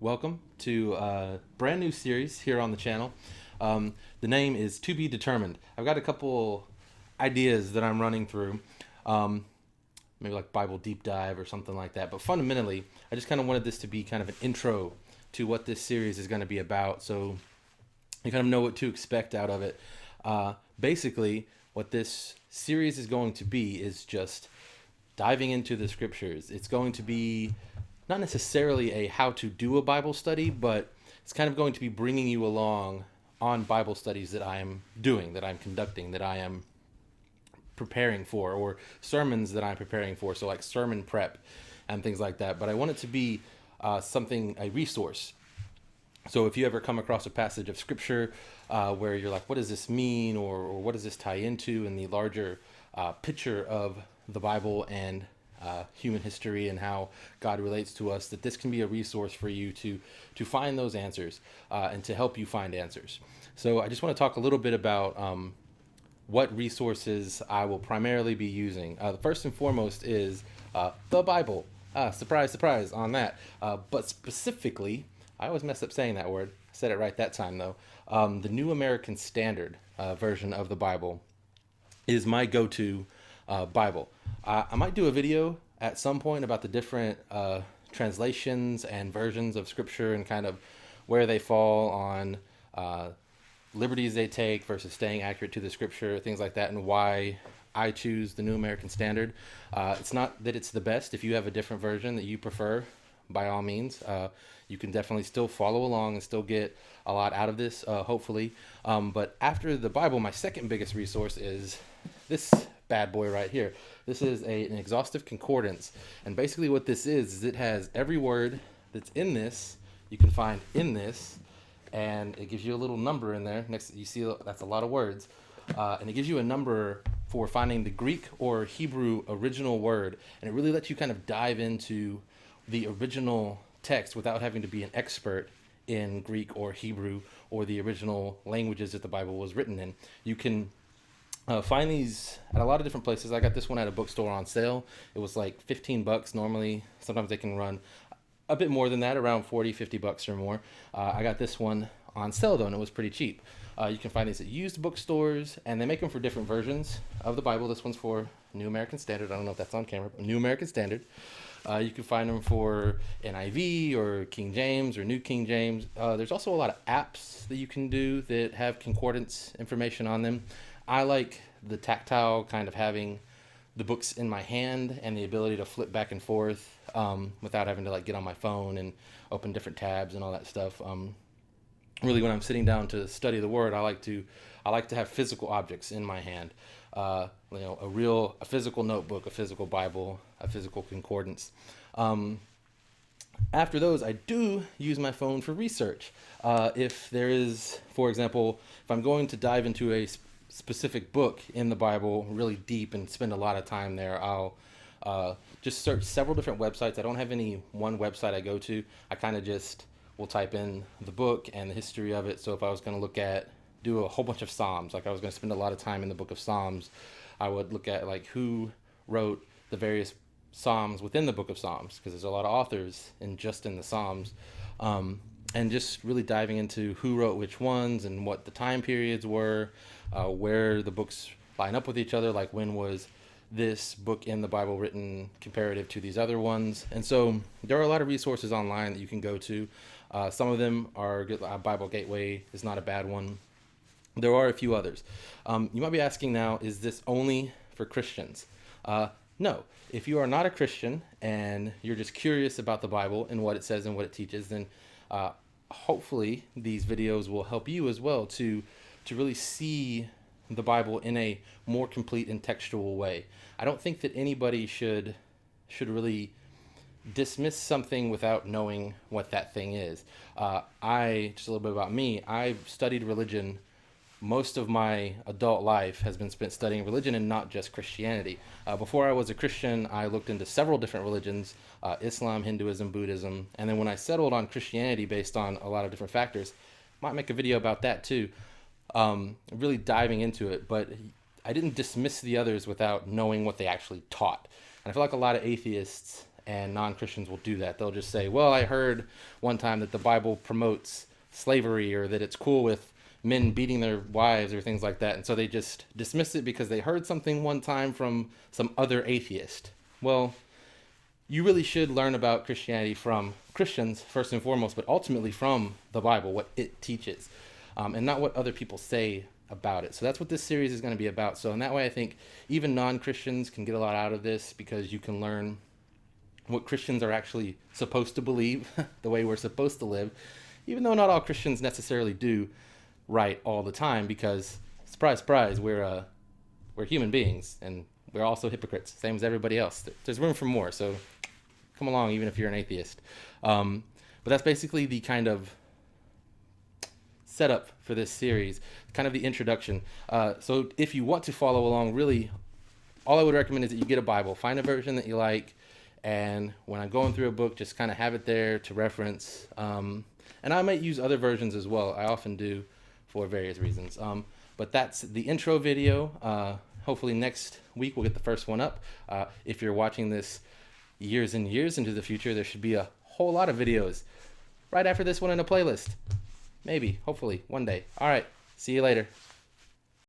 welcome to a brand new series here on the channel. The name is To Be Determined. I've got a couple ideas that I'm running through, maybe like Bible deep dive or something like that. But fundamentally, I just kind of wanted this to be kind of an intro to what this series is going to be about, so you kind of know what to expect out of it. Basically, what this series is going to be is just diving into the scriptures. It's going to be not necessarily a how to do a Bible study, but it's kind of going to be bringing you along on Bible studies that I am doing, that I'm conducting, that I am preparing for, or sermons that I'm preparing for. So like sermon prep and things like that. But I want it to be a resource. So if you ever come across a passage of scripture where you're like, what does this mean? Or what does this tie into in the larger picture of the Bible and human history and how God relates to us, that this can be a resource for you to find those answers and to help you find answers. So I just want to talk a little bit about what resources I will primarily be using. The first and foremost is the Bible. Surprise, surprise on that. But specifically, I always mess up saying that word. I said it right that time though. The New American Standard version of the Bible is my go-to Bible. I might do a video at some point about the different translations and versions of Scripture and kind of where they fall on liberties they take versus staying accurate to the Scripture, things like that, and why I choose the New American Standard. It's not that it's the best. If you have a different version that you prefer, by all means, you can definitely still follow along and still get a lot out of this, hopefully. But after the Bible, my second biggest resource is this bad boy right here. This is an exhaustive concordance, and basically what this is it has every word that's in this you can find in this, and it gives you a little number in there. Next, you see that's a lot of words, and it gives you a number for finding the Greek or Hebrew original word, and it really lets you kind of dive into the original text without having to be an expert in Greek or Hebrew or the original languages that the Bible was written in. You can find these at a lot of different places. I got this one at a bookstore on sale. It was like $15 normally. Sometimes they can run a bit more than that, around $40-50 or more. I got this one on sale though, and it was pretty cheap. You can find these at used bookstores, and they make them for different versions of the Bible. This one's for New American Standard. I don't know if that's on camera, but New American Standard. You can find them for NIV or King James or New King James. There's also a lot of apps that you can do that have concordance information on them. I like the tactile kind of having the books in my hand and the ability to flip back and forth without having to like get on my phone and open different tabs and all that stuff. Really, when I'm sitting down to study the Word, I like to have physical objects in my hand. A physical notebook, a physical Bible, a physical concordance. After those, I do use my phone for research. If there is, for example, if I'm going to dive into a specific book in the Bible really deep and spend a lot of time there, I'll just search several different websites. I don't have any one website I go to. I kind of just will type in the book and the history of it. So if I was going to do a whole bunch of Psalms, like I was going to spend a lot of time in the book of Psalms, I would look at like who wrote the various Psalms within the book of Psalms, because there's a lot of authors in the Psalms, and just really diving into who wrote which ones and what the time periods were, where the books line up with each other, like when was this book in the Bible written comparative to these other ones. And so there are a lot of resources online that you can go to. Some of them are good. Bible Gateway is not a bad one. There are a few others. You might be asking now, is this only for Christians? No. If you are not a Christian and you're just curious about the Bible and what it says and what it teaches, then hopefully these videos will help you as well to really see the Bible in a more complete and textual way. I don't think that anybody should really dismiss something without knowing what that thing is. Just a little bit about me, I've studied religion. Most of my adult life has been spent studying religion and not just Christianity. Before I was a Christian, I looked into several different religions, Islam, Hinduism, Buddhism, and then when I settled on Christianity based on a lot of different factors, might make a video about that too, really diving into it, but I didn't dismiss the others without knowing what they actually taught. And I feel like a lot of atheists and non-Christians will do that. They'll just say, well, I heard one time that the Bible promotes slavery, or that it's cool with men beating their wives or things like that. And so they just dismiss it because they heard something one time from some other atheist. Well, you really should learn about Christianity from Christians first and foremost, but ultimately from the Bible, what it teaches, and not what other people say about it. So that's what this series is going to be about. So in that way, I think even non-Christians can get a lot out of this, because you can learn what Christians are actually supposed to believe, the way we're supposed to live, even though not all Christians necessarily do right all the time, because surprise, surprise, we're human beings, and we're also hypocrites, same as everybody else. There's room for more, so come along, even if you're an atheist. But that's basically the kind of setup for this series, kind of the introduction. So if you want to follow along, really, all I would recommend is that you get a Bible, find a version that you like, and when I'm going through a book, just kind of have it there to reference. And I might use other versions as well. I often do, for various reasons. But that's the intro video. Hopefully next week we'll get the first one up. If you're watching this years and years into the future, there should be a whole lot of videos right after this one in a playlist. Maybe, hopefully, one day. All right, see you later.